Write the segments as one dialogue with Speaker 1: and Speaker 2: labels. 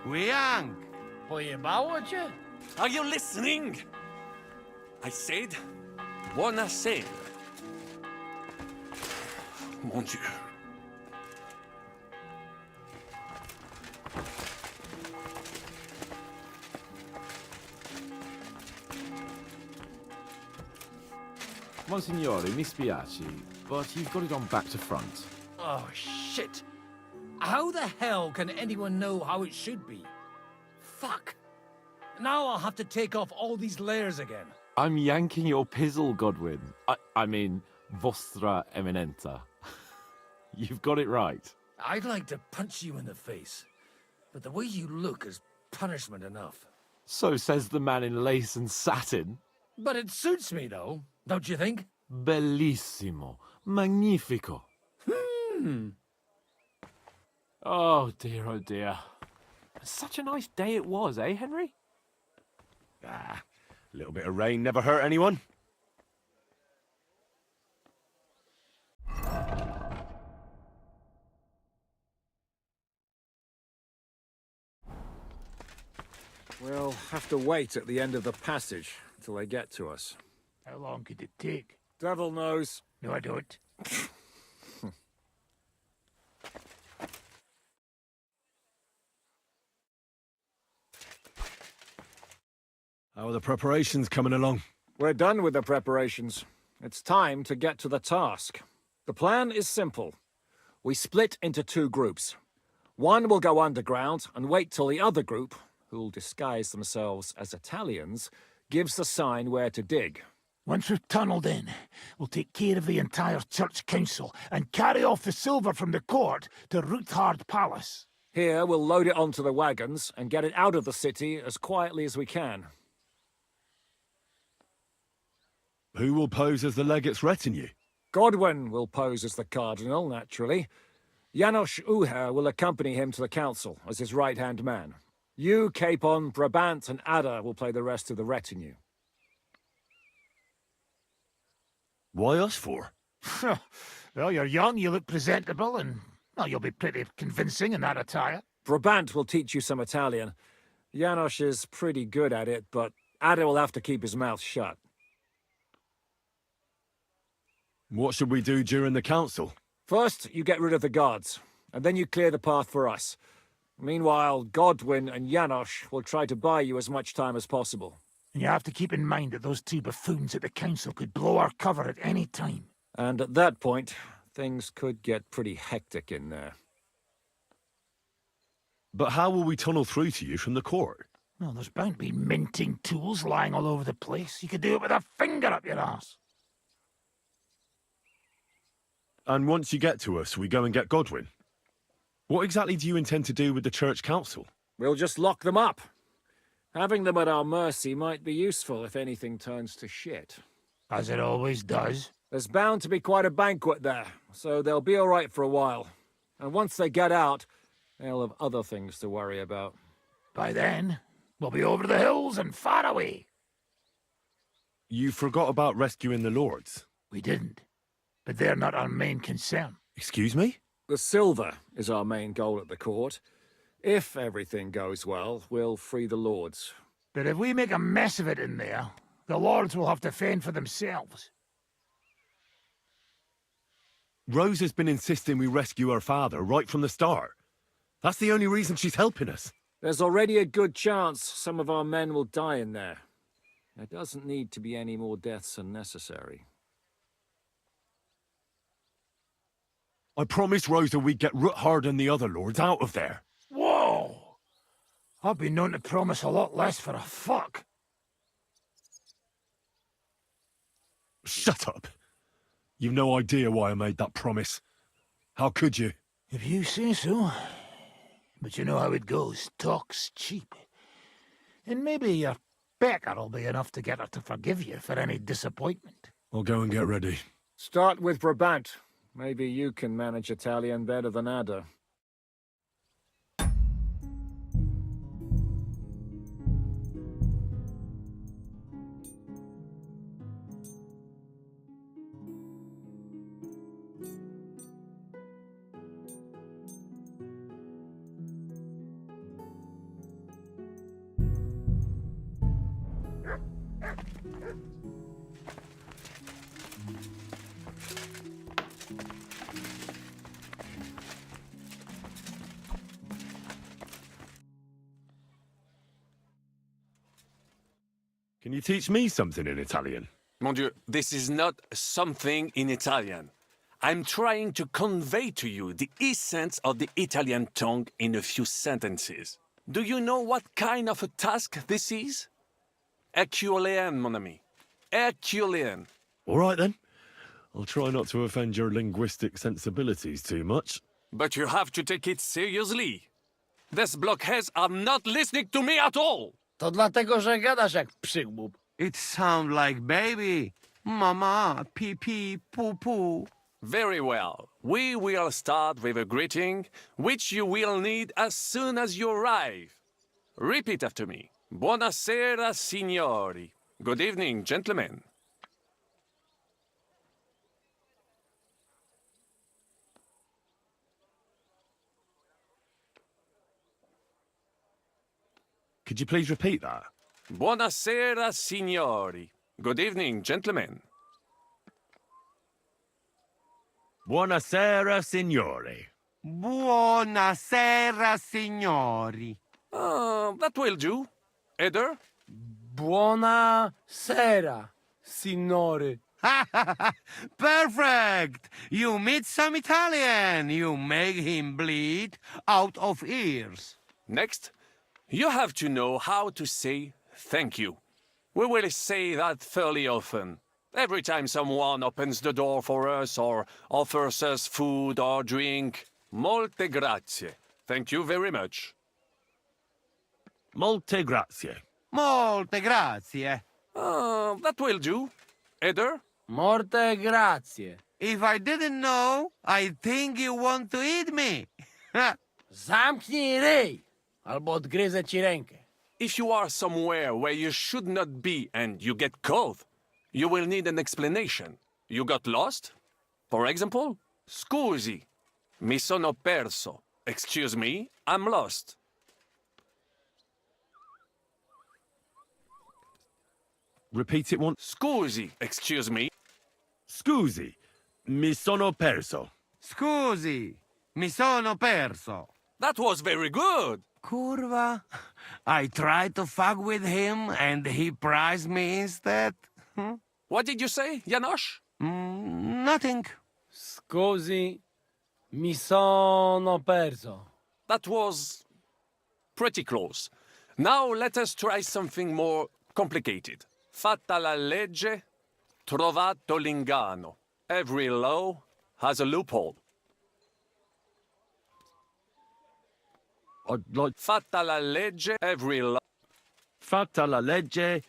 Speaker 1: Wiang!
Speaker 2: Pojebało cię?
Speaker 3: Are you listening? I said, wanna sail. Mon Dieu.
Speaker 4: Monsignore, mi spiace, but you've got it on back to front.
Speaker 2: Oh, shit. How the hell can anyone know how it should be? Fuck. Now I'll have to take off all these layers again.
Speaker 4: I'm yanking your pizzle, Godwin. I mean, Vostra Eminenta. You've got it right.
Speaker 2: I'd like to punch you in the face, but the way you look is punishment enough.
Speaker 4: So says the man in lace and satin.
Speaker 2: But it suits me, though, don't you think?
Speaker 4: Bellissimo. Magnifico. Oh dear. Such a nice day it was, eh, Henry?
Speaker 1: Ah, a little bit of rain never hurt anyone.
Speaker 5: We'll have to wait at the end of the passage until they get to us.
Speaker 6: How long could it take?
Speaker 5: Devil knows.
Speaker 6: No, I don't.
Speaker 1: How are the preparations coming along?
Speaker 5: We're done with the preparations. It's time to get to the task. The plan is simple. We split into two groups. One will go underground and wait till the other group, who'll disguise themselves as Italians, gives the sign where to dig.
Speaker 6: Once we've tunnelled in, we'll take care of the entire church council and carry off the silver from the court to Ruthard Palace.
Speaker 5: Here, we'll load it onto the wagons and get it out of the city as quietly as we can.
Speaker 1: Who will pose as the legate's retinue?
Speaker 5: Godwin will pose as the cardinal, naturally. Janos Uher will accompany him to the council as his right-hand man. You, Capon, Brabant, and Ada will play the rest of the retinue.
Speaker 1: Why us for?
Speaker 6: Well, you're young, you look presentable, and, well, you'll be pretty convincing in that attire.
Speaker 5: Brabant will teach you some Italian. Janos is pretty good at it, but Ada will have to keep his mouth shut.
Speaker 1: What should we do during the council?
Speaker 5: First, you get rid of the guards, and then you clear the path for us. Meanwhile, Godwin and Janos will try to buy you as much time as possible.
Speaker 6: And you have to keep in mind that those two buffoons at the council could blow our cover at any time.
Speaker 5: And at that point, things could get pretty hectic in there.
Speaker 1: But how will we tunnel through to you from the court?
Speaker 6: Well, there's bound to be minting tools lying all over the place. You could do it with a finger up your arse.
Speaker 1: And once you get to us, we go and get Godwin. What exactly do you intend to do with the church council?
Speaker 5: We'll just lock them up. Having them at our mercy might be useful if anything turns to shit.
Speaker 6: As it always does.
Speaker 5: There's bound to be quite a banquet there, so they'll be all right for a while. And once they get out, they'll have other things to worry about.
Speaker 6: By then, we'll be over the hills and far away.
Speaker 1: You forgot about rescuing the lords.
Speaker 6: We didn't. But they're not our main concern.
Speaker 1: Excuse me?
Speaker 5: The silver is our main goal at the court. If everything goes well, we'll free the lords.
Speaker 6: But if we make a mess of it in there, the lords will have to fend for themselves.
Speaker 1: Rose has been insisting we rescue her father right from the start. That's the only reason she's helping us.
Speaker 5: There's already a good chance some of our men will die in there. There doesn't need to be any more deaths unnecessary.
Speaker 1: I promised Rosa we'd get Ruthard and the other lords out of there.
Speaker 6: Whoa! I've been known to promise a lot less for a fuck.
Speaker 1: Shut up. You've no idea why I made that promise. How could you?
Speaker 6: If you say so. But you know how it goes. Talk's cheap. And maybe your pecker'll be enough to get her to forgive you for any disappointment.
Speaker 1: I'll go and get ready.
Speaker 5: Start with Brabant. Maybe you can manage Italian better than Ada.
Speaker 1: Can you teach me something in Italian?
Speaker 3: Mon Dieu, this is not something in Italian. I'm trying to convey to you the essence of the Italian tongue in a few sentences. Do you know what kind of a task this is? Herculean, mon ami. Herculean.
Speaker 1: All right then. I'll try not to offend your linguistic sensibilities too much.
Speaker 3: But you have to take it seriously. These blockheads are not listening to me at all.
Speaker 2: To dlatego, że gadasz jak przygłup.
Speaker 7: It sounds like baby. Mama, pee pee, poo poo.
Speaker 3: Very well. We will start with a greeting, which you will need as soon as you arrive. Repeat after me. Buonasera, signori. Good evening, gentlemen.
Speaker 1: Could you please repeat that?
Speaker 3: Buonasera, signori. Good evening, gentlemen.
Speaker 1: Buonasera, signori.
Speaker 7: Buonasera, signori.
Speaker 3: That will do. Eder?
Speaker 2: Buona sera, signore.
Speaker 7: Perfect! You meet some Italian. You make him bleed out of ears.
Speaker 3: Next, you have to know how to say thank you. We will say that fairly often. Every time someone opens the door for us or offers us food or drink. Molte grazie. Thank you very much.
Speaker 1: Molte grazie.
Speaker 7: Molte grazie.
Speaker 3: That will do. Eder?
Speaker 2: Morte grazie.
Speaker 7: If I didn't know, I'd think you want to eat me.
Speaker 2: Zamknij ryj, albo odgryzę ci rękę.
Speaker 3: If you are somewhere where you should not be and you get cold, you will need an explanation. You got lost? For example, scusi, mi sono perso. Excuse me, I'm lost.
Speaker 1: Repeat it once.
Speaker 3: Scusi, excuse me.
Speaker 1: Scusi, mi sono perso.
Speaker 7: Scusi, mi sono perso.
Speaker 3: That was very good.
Speaker 7: Curva. I tried to fuck with him and he prized me instead.
Speaker 3: What did you say, Janosch?
Speaker 7: Nothing.
Speaker 2: Scusi, mi sono perso.
Speaker 3: That was pretty close. Now let us try something more complicated. Fatta la legge, trovato l'ingano. Every law has a loophole.
Speaker 1: I'd like
Speaker 3: Fatta la legge, every law.
Speaker 1: fatta la legge,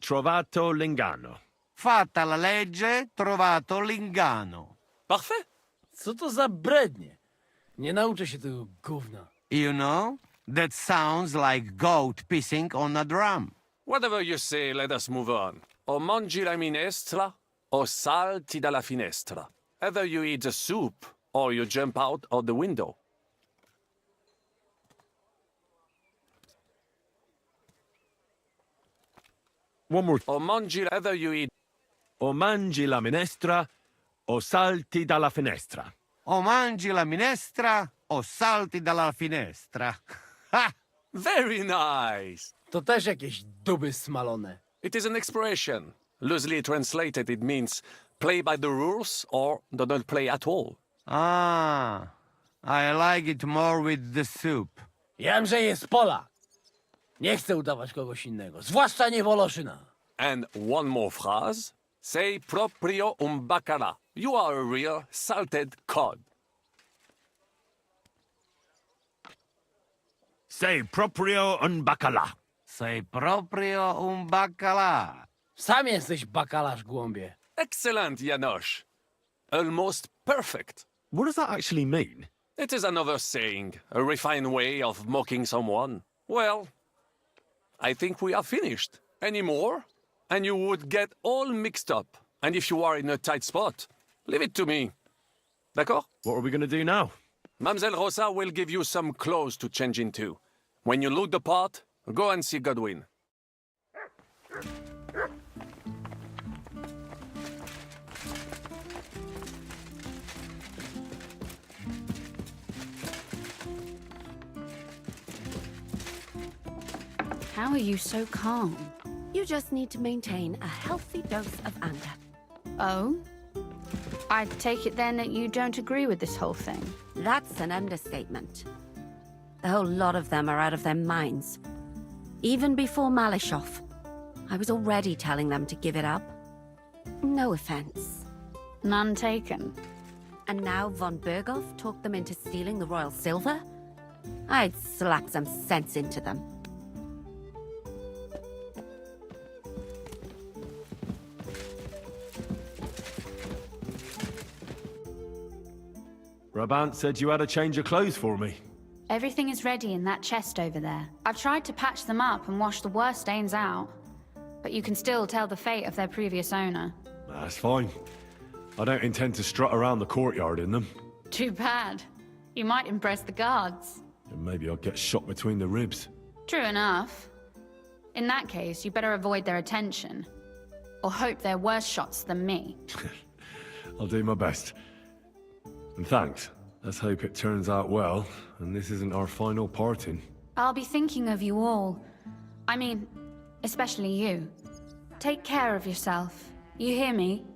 Speaker 1: trovato l'ingano.
Speaker 7: Fatta la legge, trovato l'ingano.
Speaker 3: Parfait.
Speaker 2: Co to za brednie? Nie nauczę się tego gówna.
Speaker 7: You know, that sounds like goat pissing on a drum.
Speaker 3: Whatever you say, let us move on. O mangi la minestra, o salti dalla finestra. Either you eat the soup, or you jump out of the window.
Speaker 1: One more.
Speaker 3: O mangi, either you eat
Speaker 1: O mangi la minestra, o salti dalla finestra.
Speaker 7: O mangi la minestra, o salti dalla finestra. Ha!
Speaker 3: Very nice.
Speaker 2: To też jakieś duby smalone.
Speaker 3: It is an expression. Loosely translated, it means play by the rules or do not play at all.
Speaker 7: Ah, I like it more with the soup.
Speaker 2: Jamże jest Polak. Nie chcę udawać kogoś innego, zwłaszcza nie Woloszyna.
Speaker 3: And one more phrase. Say proprio un baccara. You are a real salted cod.
Speaker 1: Sei proprio un baccalà.
Speaker 7: Sei proprio un baccalà.
Speaker 2: Sam jesteś bakalarz, głąbie.
Speaker 3: Excellent, Janosch. Almost perfect.
Speaker 1: What does that actually mean?
Speaker 3: It is another saying, a refined way of mocking someone. Well, I think we are finished. Any more? And you would get all mixed up. And if you are in a tight spot, leave it to me. D'accord?
Speaker 1: What are we going to do now?
Speaker 3: Mademoiselle Rosa will give you some clothes to change into. When you look the part, go and see Godwin.
Speaker 8: How are you so calm? You just need to maintain a healthy dose of anger.
Speaker 9: Oh? I take it then that you don't agree with this whole thing.
Speaker 8: That's an understatement. The whole lot of them are out of their minds. Even before Malishov, I was already telling them to give it up. No offense.
Speaker 9: None taken.
Speaker 8: And now von Berghoff talked them into stealing the royal silver? I'd slap some sense into them.
Speaker 1: Brabant said you had a change of clothes for me.
Speaker 9: Everything is ready in that chest over there. I've tried to patch them up and wash the worst stains out, but you can still tell the fate of their previous owner.
Speaker 1: That's fine. I don't intend to strut around the courtyard in them.
Speaker 9: Too bad. You might impress the guards.
Speaker 1: And maybe I'll get shot between the ribs.
Speaker 9: True enough. In that case, you better avoid their attention. Or hope they're worse shots than me.
Speaker 1: I'll do my best. And thanks. Let's hope it turns out well, and this isn't our final parting.
Speaker 9: I'll be thinking of you all. I mean, especially you. Take care of yourself. You hear me?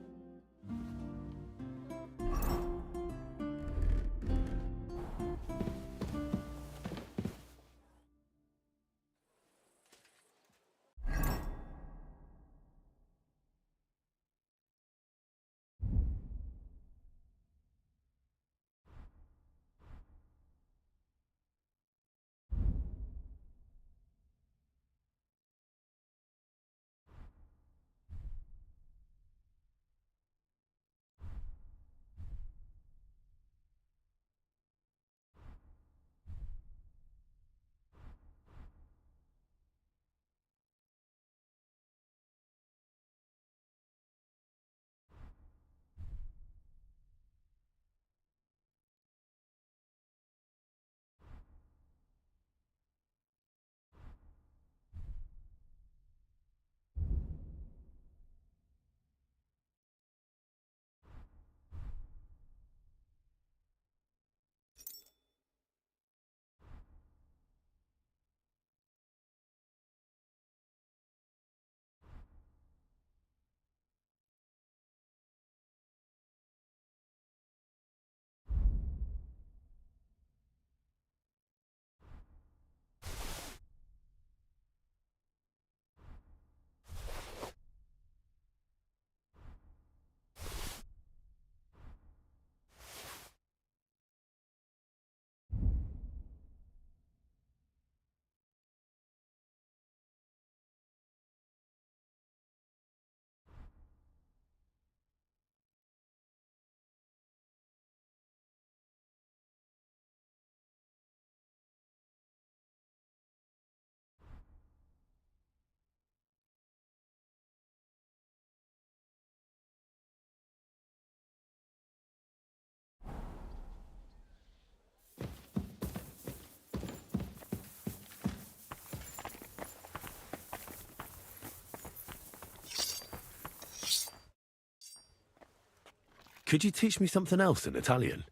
Speaker 1: Could you teach me something else in Italian?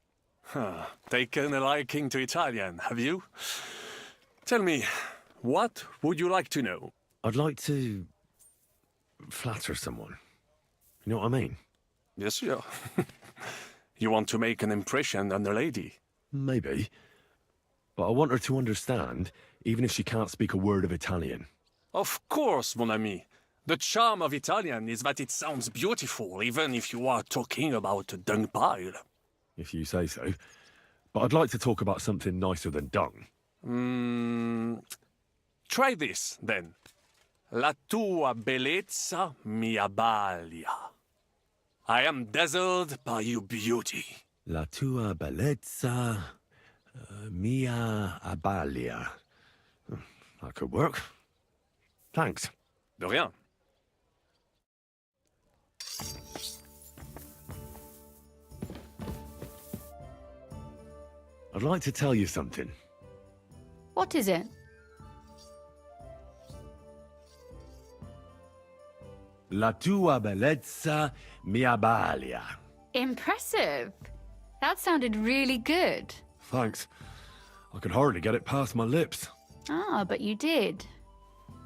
Speaker 3: Taken a liking to Italian, have you? Tell me, what would you like to know?
Speaker 1: I'd like to flatter someone. You know what I mean?
Speaker 3: Yes, sir. You want to make an impression on the lady?
Speaker 1: Maybe. But I want her to understand, even if she can't speak a word of Italian.
Speaker 3: Of course, mon ami. The charm of Italian is that it sounds beautiful, even if you are talking about a dung pile.
Speaker 1: If you say so. But I'd like to talk about something nicer than dung.
Speaker 3: Try this, then. La tua bellezza mi abbalia. I am dazzled by your beauty.
Speaker 1: La tua bellezza mia abbalia. That could work. Thanks.
Speaker 3: De rien.
Speaker 1: I'd like to tell you something.
Speaker 9: What is it?
Speaker 1: La tua bellezza mi abbalia.
Speaker 9: Impressive. That sounded really good.
Speaker 1: Thanks. I could hardly get it past my lips.
Speaker 9: Ah, but you did.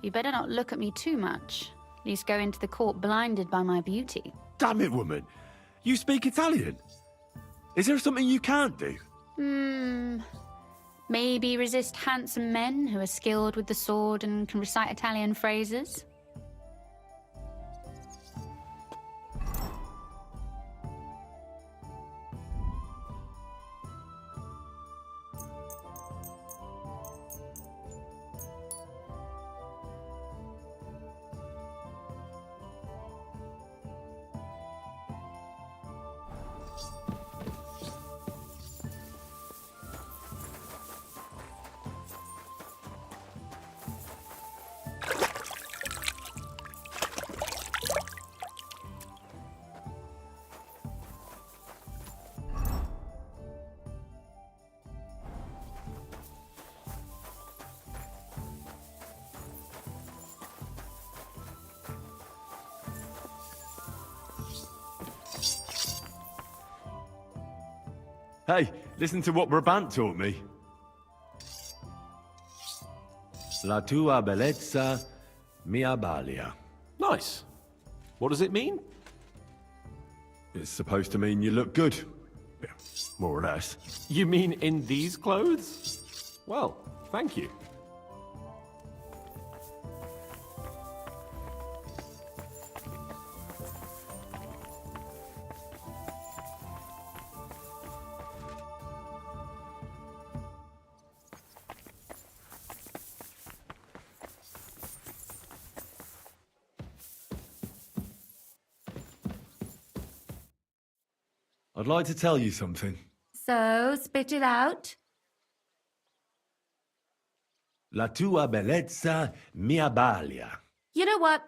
Speaker 9: You better not look at me too much. At least go into the court blinded by my beauty.
Speaker 1: Damn it, woman. You speak Italian? Is there something you can't do?
Speaker 9: Maybe resist handsome men who are skilled with the sword and can recite Italian phrases?
Speaker 1: Hey, listen to what Brabant taught me. La tua bellezza mi abbalia.
Speaker 4: Nice. What does it mean?
Speaker 1: It's supposed to mean you look good. Yeah, more or less.
Speaker 4: You mean in these clothes? Well, thank you.
Speaker 1: I'd like to tell you something.
Speaker 8: So, spit it out.
Speaker 1: La tua bellezza mi abbalia.
Speaker 8: You know what?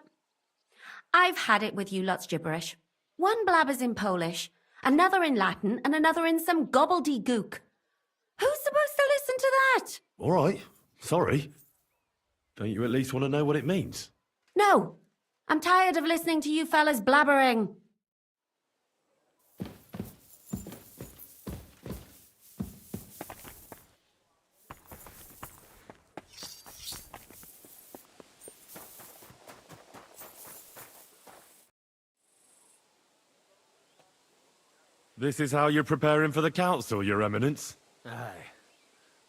Speaker 8: I've had it with you lot's gibberish. One blabbers in Polish, another in Latin, and another in some gobbledygook. Who's supposed to listen to that?
Speaker 1: All right, sorry. Don't you at least want to know what it means?
Speaker 8: No, I'm tired of listening to you fellas blabbering.
Speaker 1: This is how you're preparing for the council, Your Eminence?
Speaker 2: Aye.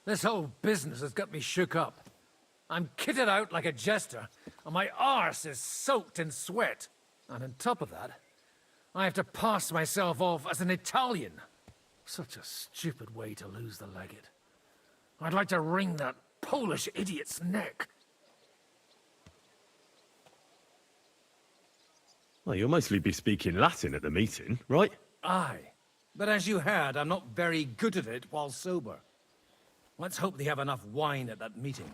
Speaker 2: This whole business has got me shook up. I'm kitted out like a jester, and my arse is soaked in sweat. And on top of that, I have to pass myself off as an Italian. Such a stupid way to lose the legate. I'd like to wring that Polish idiot's neck.
Speaker 1: Well, you'll mostly be speaking Latin at the meeting, right?
Speaker 2: Aye. But as you heard, I'm not very good at it while sober. Let's hope they have enough wine at that meeting.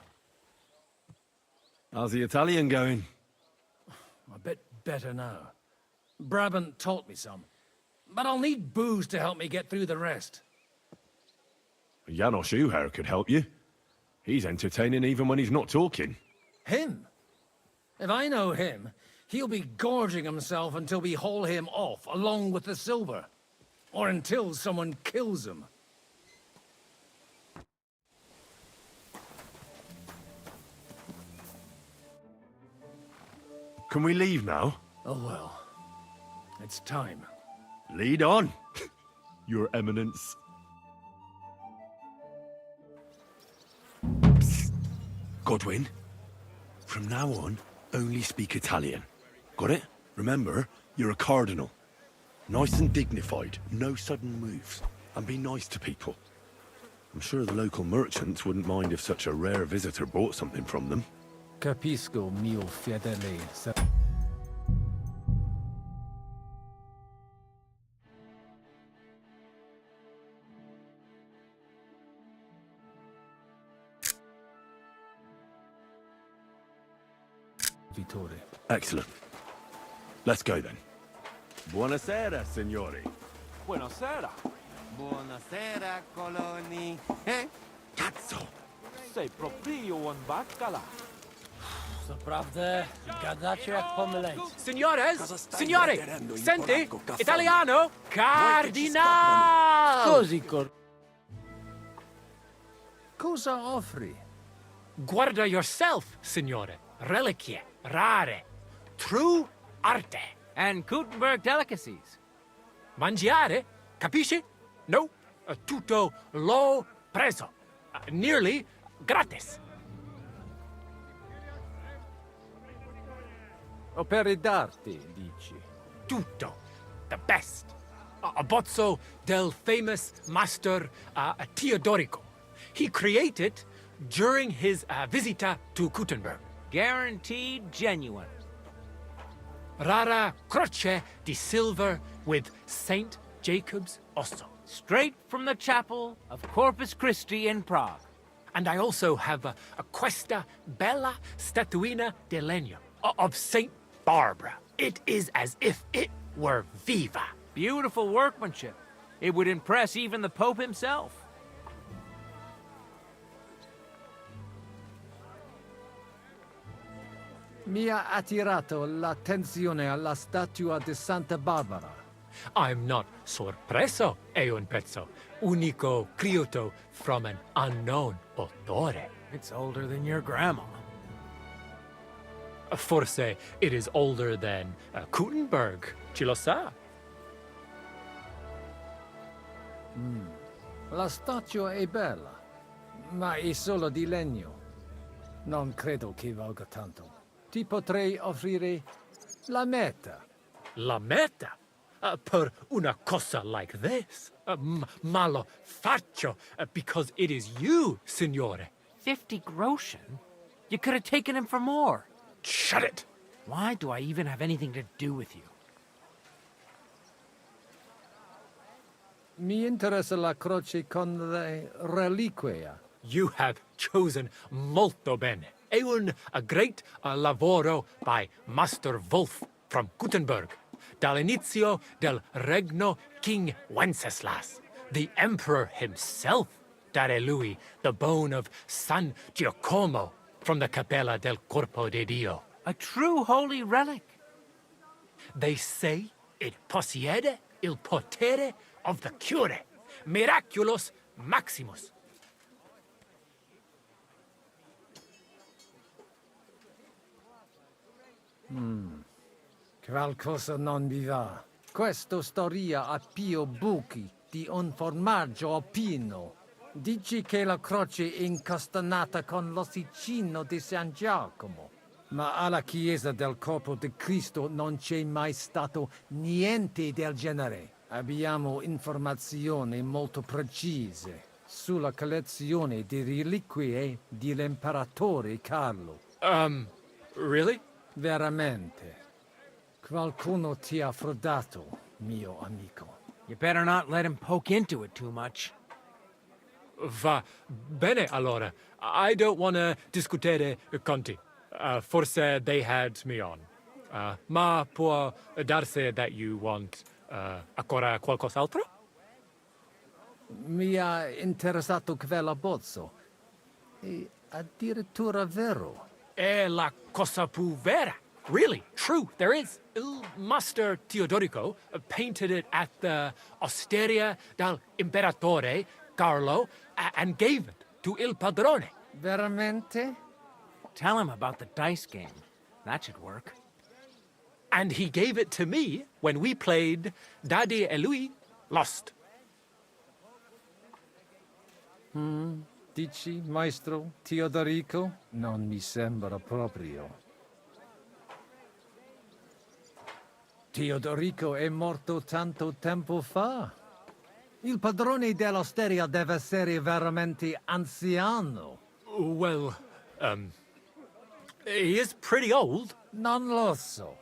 Speaker 1: How's the Italian going?
Speaker 2: A bit better now. Brabant taught me some. But I'll need booze to help me get through the rest.
Speaker 1: Janos Uher could help you. He's entertaining even when he's not talking.
Speaker 2: Him? If I know him, he'll be gorging himself until we haul him off, along with the silver. Or until someone kills him.
Speaker 1: Can we leave now?
Speaker 2: Oh well. It's time.
Speaker 1: Lead on, Your Eminence. Psst. Godwin, from now on, only speak Italian. Got it? Remember, you're a cardinal. Nice and dignified, no sudden moves, and be nice to people. I'm sure the local merchants wouldn't mind if such a rare visitor bought something from them.
Speaker 2: Capisco, mio fedele. Vittore.
Speaker 1: Excellent. Let's go then. Buonasera, signori.
Speaker 4: Buonasera.
Speaker 7: Buonasera, coloni. Eh?
Speaker 1: Cazzo!
Speaker 4: Sei proprio un baccala.
Speaker 10: Naprawdę, gadacie jak pomyleńcy.
Speaker 2: Signores! Signori! Senti! Italiano! Cardinal!
Speaker 10: Così,
Speaker 2: Cosa offri?
Speaker 10: Guarda yourself, signore.
Speaker 2: reliquie rare, true arte.
Speaker 10: And Gutenberg delicacies.
Speaker 2: Mangiare, capisci? No, tutto lo preso. Nearly gratis.
Speaker 11: Opere d'arte, dici?
Speaker 2: Tutto. The best. A bozzo del famous master Teodorico. He created during his visita to Gutenberg.
Speaker 10: Guaranteed genuine.
Speaker 2: Rara croce di silver with Saint Jacob's osso.
Speaker 10: Straight from the chapel of Corpus Christi in Prague.
Speaker 2: And I also have a questa bella statuina di legno of Saint Barbara. It is as if it were viva.
Speaker 10: Beautiful workmanship. It would impress even the Pope himself.
Speaker 11: Mi ha attirato l'attenzione alla statua di Santa Barbara.
Speaker 2: I'm not sorpreso, è un pezzo. Unico creato from an unknown autore.
Speaker 10: It's older than your grandma.
Speaker 2: Forse it is older than Gutenberg. Ci lo sa?
Speaker 11: La statua è bella, ma è solo di legno. Non credo che valga tanto. Ti potrei offrire la metà.
Speaker 2: La meta? Per una cosa like this? Ma lo faccio because it is you, signore.
Speaker 10: 50 groschen? You could have taken him for more.
Speaker 2: Shut it!
Speaker 10: Why do I even have anything to do with you?
Speaker 11: Mi interessa la croce con le reliquie.
Speaker 2: You have chosen molto bene. È a great lavoro by Master Wolf from Gutenberg. Dall'inizio del regno King Wenceslas. The emperor himself dare lui the bone of San Giacomo from the Capella del Corpo de Dio.
Speaker 10: A true holy relic.
Speaker 2: They say it possiede il potere of the cure. Miraculous maximus.
Speaker 11: Qualcosa non mi va. Questa storia ha più buchi di un formaggio alpino. Dici che la croce è incastenata con l'ossicino di San Giacomo. Ma alla chiesa del Corpo di Cristo non c'è mai stato niente del genere. Abbiamo informazioni molto precise sulla collezione di reliquie dell'imperatore Carlo.
Speaker 2: Really?
Speaker 11: Veramente. Qualcuno ti ha frodato, mio amico.
Speaker 10: You better not let him poke into it too much.
Speaker 2: Va bene allora. I don't want to discutere conti. Forse they had me on. Ma può darsi that you want ancora qualcos'altro?
Speaker 11: Mi ha interessato quell'abbozzo. È addirittura vero.
Speaker 2: È la cosa più vera. Really, true, there is. Il Master Teodorico painted it at the Osteria del Imperatore Carlo and gave it to Il Padrone.
Speaker 11: Veramente?
Speaker 10: Tell him about the dice game. That should work.
Speaker 2: And he gave it to me when we played Daddy e lui lost.
Speaker 11: Dici, maestro Teodorico? Non mi sembra proprio. Teodorico è morto tanto tempo fa. Il padrone dell'osteria deve essere veramente anziano.
Speaker 2: Well, he is pretty old.
Speaker 11: Non lo so.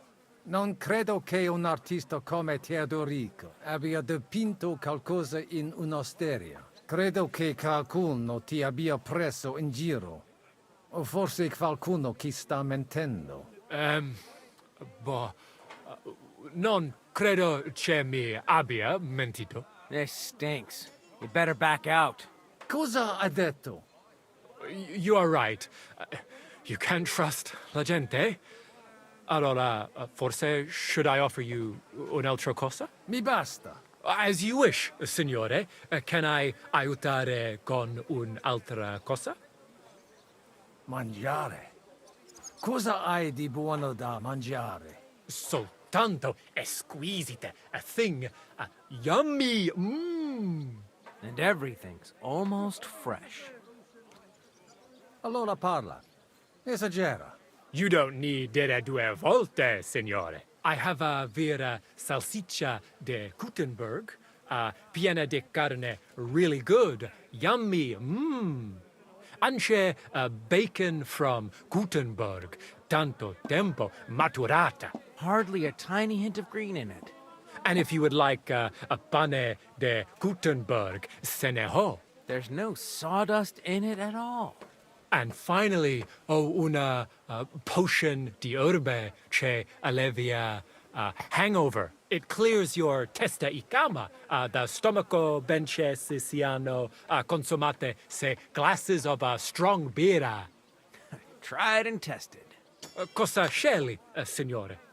Speaker 11: Non credo che un artista come Teodorico abbia dipinto qualcosa in un'osteria. Credo che qualcuno ti abbia preso in giro. O forse qualcuno che sta mentendo.
Speaker 2: Boh, non credo che mi abbia mentito.
Speaker 10: This stinks. You better back out.
Speaker 11: Cosa ha detto?
Speaker 2: You are right. You can't trust la gente. Allora, forse should I offer you un'altra cosa?
Speaker 11: Mi basta.
Speaker 2: As you wish, signore. Can I aiutare con un'altra cosa?
Speaker 6: Mangiare.
Speaker 11: Cosa hai di buono da mangiare?
Speaker 2: Soltanto exquisite, a thing, yummy, mmm.
Speaker 10: And everything's almost fresh.
Speaker 11: Allora parla. Esagera.
Speaker 2: You don't need dire due volte, signore. I have a vera salsiccia de Gutenberg, piena di carne, really good, yummy, mmm. Anche bacon from Gutenberg, tanto tempo maturata.
Speaker 10: Hardly a tiny hint of green in it.
Speaker 2: And if you would like a pane de Gutenberg, se ne ho.
Speaker 10: There's no sawdust in it at all.
Speaker 2: And finally, una potion di herbe che allevia hangover. It clears your testa y cama, the stomaco benche siciliano consumate se glasses of strong beer.
Speaker 10: Tried and tested.
Speaker 2: Cosa scegli, signore?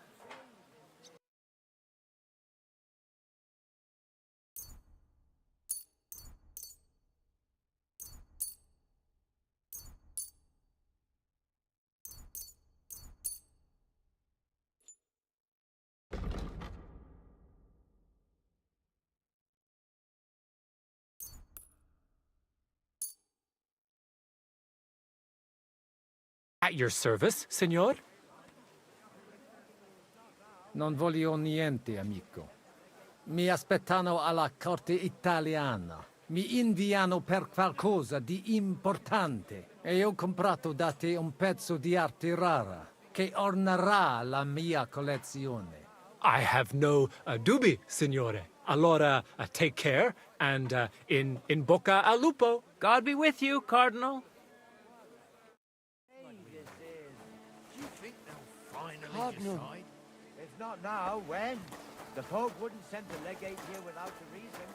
Speaker 2: At your service, signor?
Speaker 11: Non voglio niente, amico. Mi aspettano alla corte italiana. Mi inviano per qualcosa di importante. E ho comprato da te un pezzo di arte rara che ornerà la mia collezione.
Speaker 2: I have no dubbi, signore. Allora, take care, and in bocca al lupo.
Speaker 10: God be with you, Cardinal.
Speaker 12: Cardinal. If not now, when? The Pope wouldn't send the legate here without a reason.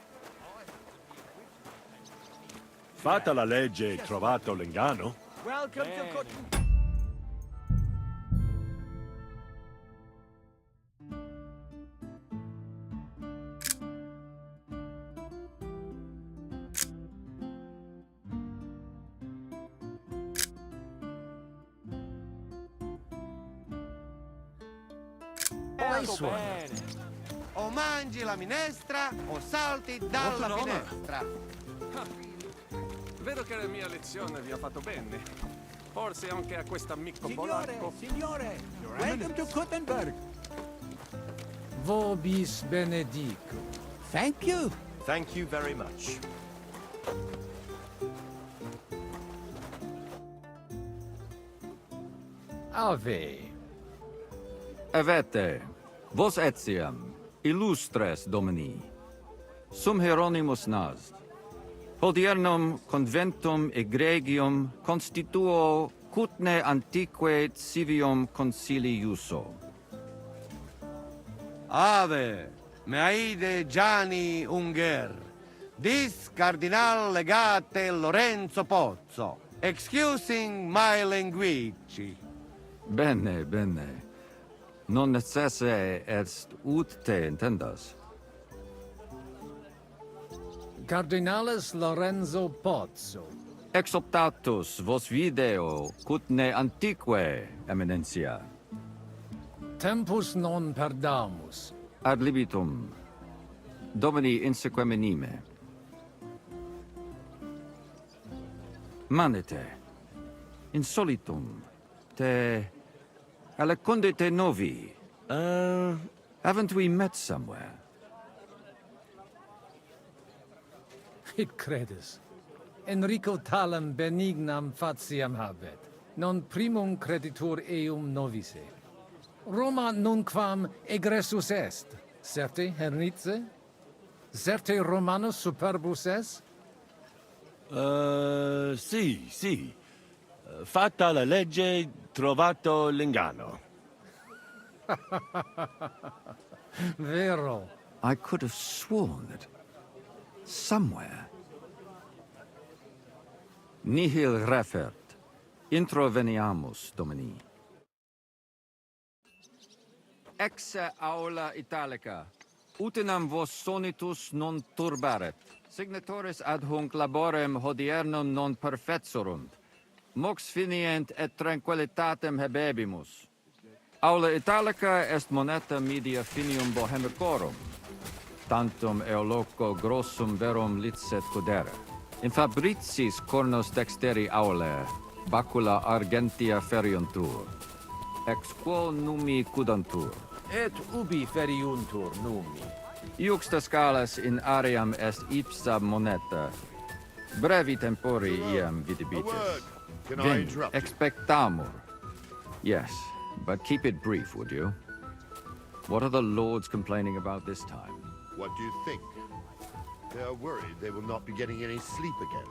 Speaker 1: Fatta la legge e trovato l'ingano?
Speaker 12: Welcome to Cutton.
Speaker 7: O mangi la minestra o salti dalla finestra.
Speaker 3: Vedo che la mia lezione vi ha fatto bene. Forse anche a quest'amico polacco.
Speaker 12: Signore, welcome to Gutenberg.
Speaker 11: Vobis benedico.
Speaker 12: Thank you.
Speaker 13: Thank you very much.
Speaker 11: Ave.
Speaker 14: Avete, vos etiam, illustres domini, sum Hieronymus nas, hodiernum conventum egregium constituo cutne antique civium concili iuso.
Speaker 7: Ave, meaide Gianni Unger, dis cardinal legate Lorenzo Pozzo, excusing my language.
Speaker 14: Bene, bene. Non necesse est ut te intendas.
Speaker 11: Cardinales Lorenzo Pozzo.
Speaker 14: Exoptatus vos video cutne antique, eminencia.
Speaker 11: Tempus non perdamus.
Speaker 14: Ad libitum. Domini insequem menime. Manete. Insolitum. Te... Alecunde te novi. Haven't we met somewhere?
Speaker 11: Hic credis. Enrico talam benignam fatiam habet. Non primum creditur eum novice. Roma nunquam egressus est. Certe, Hernice? Certe Romanus superbus est?
Speaker 1: Sì. Fatta la legge, trovato l'ingano.
Speaker 11: Vero.
Speaker 14: I could have sworn that somewhere. Nihil refert. Introveniamus, Domini. Exe aula italica. Utinam vos sonitus non turbaret. Signatores ad hunc laborem hodiernum non perfetsurunt.
Speaker 13: Mox finient et tranquillitatem habebimus. Aula Italica est moneta media finium bohemicorum. Tantum eoloco grossum verum licet codere. In fabricis cornos dexteri aule, bacula argentia feriuntur. Ex quo numi cudantur.
Speaker 11: Et ubi feriuntur numi?
Speaker 13: Iuxta scalas in aream est ipsa moneta. Brevi tempori iam vidibitis.
Speaker 15: Can I interrupt you?
Speaker 13: Expectamur. Yes, but keep it brief, would you? What are the lords complaining about this time?
Speaker 15: What do you think? They are worried they will not be getting any sleep again.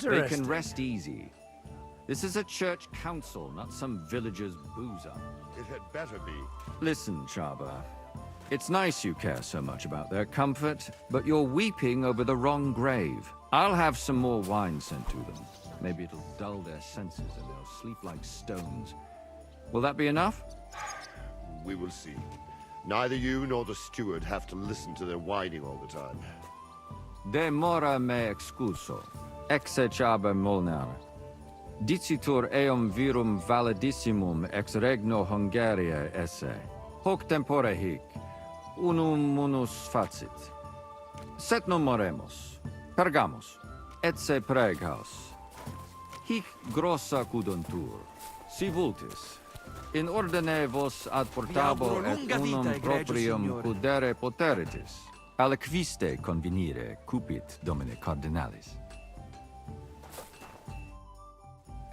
Speaker 13: They can rest easy. This is a church council, not some villager's boozer.
Speaker 15: It had better be.
Speaker 13: Listen, Chaba. It's nice you care so much about their comfort, but you're weeping over the wrong grave. I'll have some more wine sent to them. Maybe it'll dull their senses and they'll sleep like stones. Will that be enough?
Speaker 15: We will see. Neither you nor the steward have to listen to their whining all the time.
Speaker 13: De mora me excuso. Exe Chaba Molnar. Dicitur eum virum validissimum ex regno Hungaria esse. Hoc tempore hic. Unum munus facit. Set non moremus. Pergamus. Etse preghaus. Hic grossa cuduntur. Si vultis. In ordine vos ad portabo et unum proprium cudere poteritis. Aliquiste convenire cupit domine cardinalis.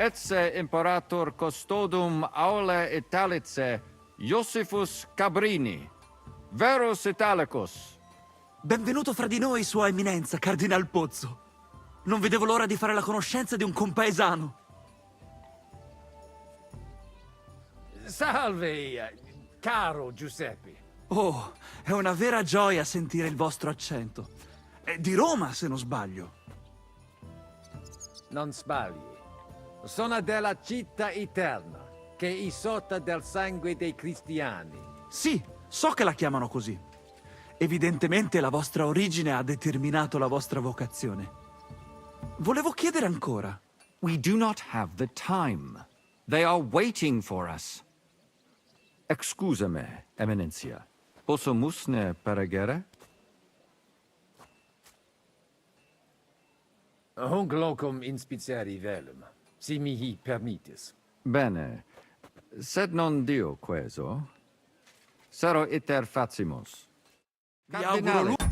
Speaker 13: Etse imperator custodum aule Italice Iosifus Cabrini, Verus Italicus.
Speaker 16: Benvenuto fra di noi, Sua Eminenza, Cardinal Pozzo. Non vedevo l'ora di fare la conoscenza di un compaesano.
Speaker 2: Salve, caro Giuseppe.
Speaker 16: Oh, è una vera gioia sentire il vostro accento. È di Roma, se non sbaglio.
Speaker 2: Non sbagli. Sono della città eterna, che è isotta del sangue dei cristiani.
Speaker 16: Sì, so che la chiamano così. Evidentemente la vostra origine ha determinato la vostra vocazione. Volevo chiedere ancora.
Speaker 13: We do not have the time. They are waiting for us. Excusame, Eminencia. Posso musne peregere?
Speaker 2: Hunc locum inspicere velum, si mihi permittis.
Speaker 13: Bene. Sed non Dio queso. Sero iter facimus.
Speaker 16: Vi auguro lunga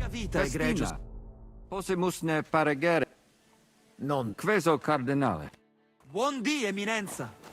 Speaker 16: vita, egregio.
Speaker 13: Possemus ne paregere.
Speaker 2: Non
Speaker 13: queso cardinale.
Speaker 16: Buon dì, Eminenza.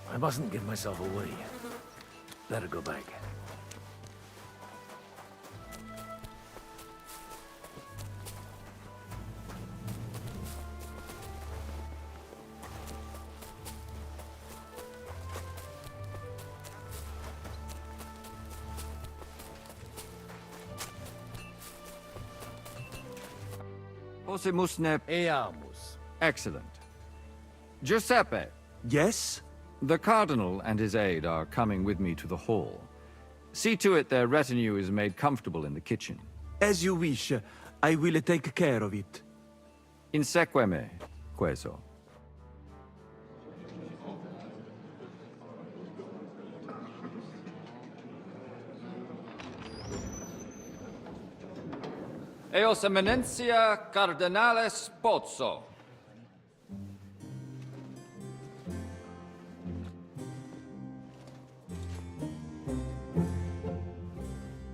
Speaker 2: I mustn't give myself away. Better go back.
Speaker 13: Possemus ne...
Speaker 2: Eamus.
Speaker 13: Excellent. Giuseppe.
Speaker 16: Yes?
Speaker 13: The Cardinal and his aide are coming with me to the hall. See to it their retinue is made comfortable in the kitchen.
Speaker 16: As you wish. I will take care of it.
Speaker 13: Inseque me, queso. Eos Eminentia Cardinales Pozzo.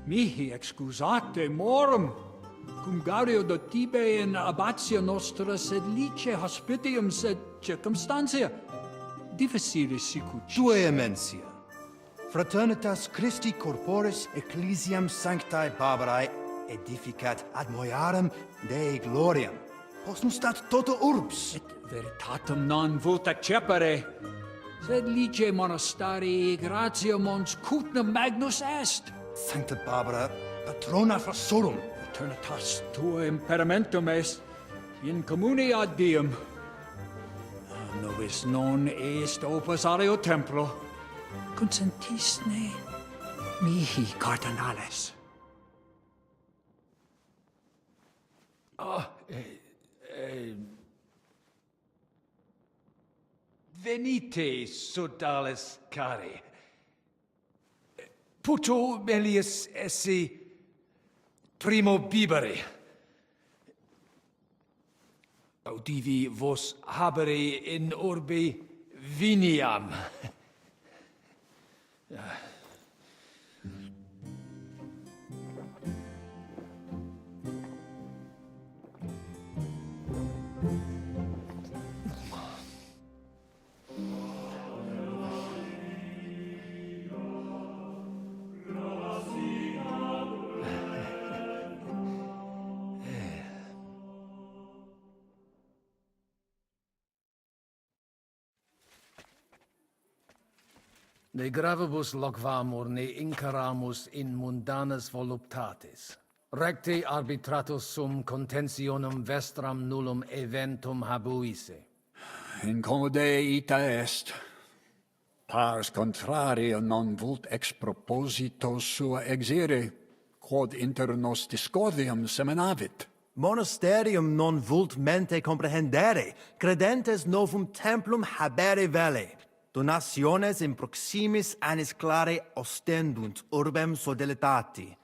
Speaker 17: Mihi excusate morum, cum gaudio do tibe in abatio nostra sed lice hospitium sed circumstantia difficile sicut.
Speaker 12: Tue emensia. Fraternitas Christi corporis ecclesiam sanctae Barbarae edificat ad moiarem Dei gloriam. Post stat toto urbs.
Speaker 17: Et veritatem non vult accepere, sed lice monastarii gratia mons cutnam magnus est.
Speaker 12: Sancta Barbara, patrona frassorum.
Speaker 17: Eternitas tua imperamentum est in communi ad diem. Nobis non est opus areo templo. Consentisne mihi cardinales.
Speaker 11: Venite, sodales cari. Puto melius esse primo bibere. Audivi vos habere in orbe viniam. De gravibus loquamur ne incaramus in mundanas voluptatis. Recte arbitratus sum contentionum vestram nullum eventum habuisse.
Speaker 18: Incommode ita est. Pars contrario non vult ex proposito sua exire, quod inter nos discordium seminavit.
Speaker 12: Monasterium non vult mente comprehendere, credentes novum templum habere vele. Donationes in proximis annis clare ostendunt urbem sodelitati.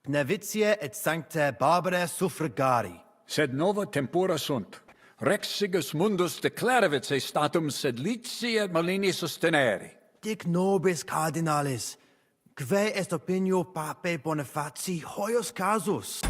Speaker 12: Pnevitiae et sanctae Barbarae suffragari.
Speaker 18: Sed nova tempora sunt. Rex sigus mundus declaravit se statum sed lici et malini sostenere.
Speaker 12: Dic nobis cardinalis, quae est opinio pape Bonifati hoius casus?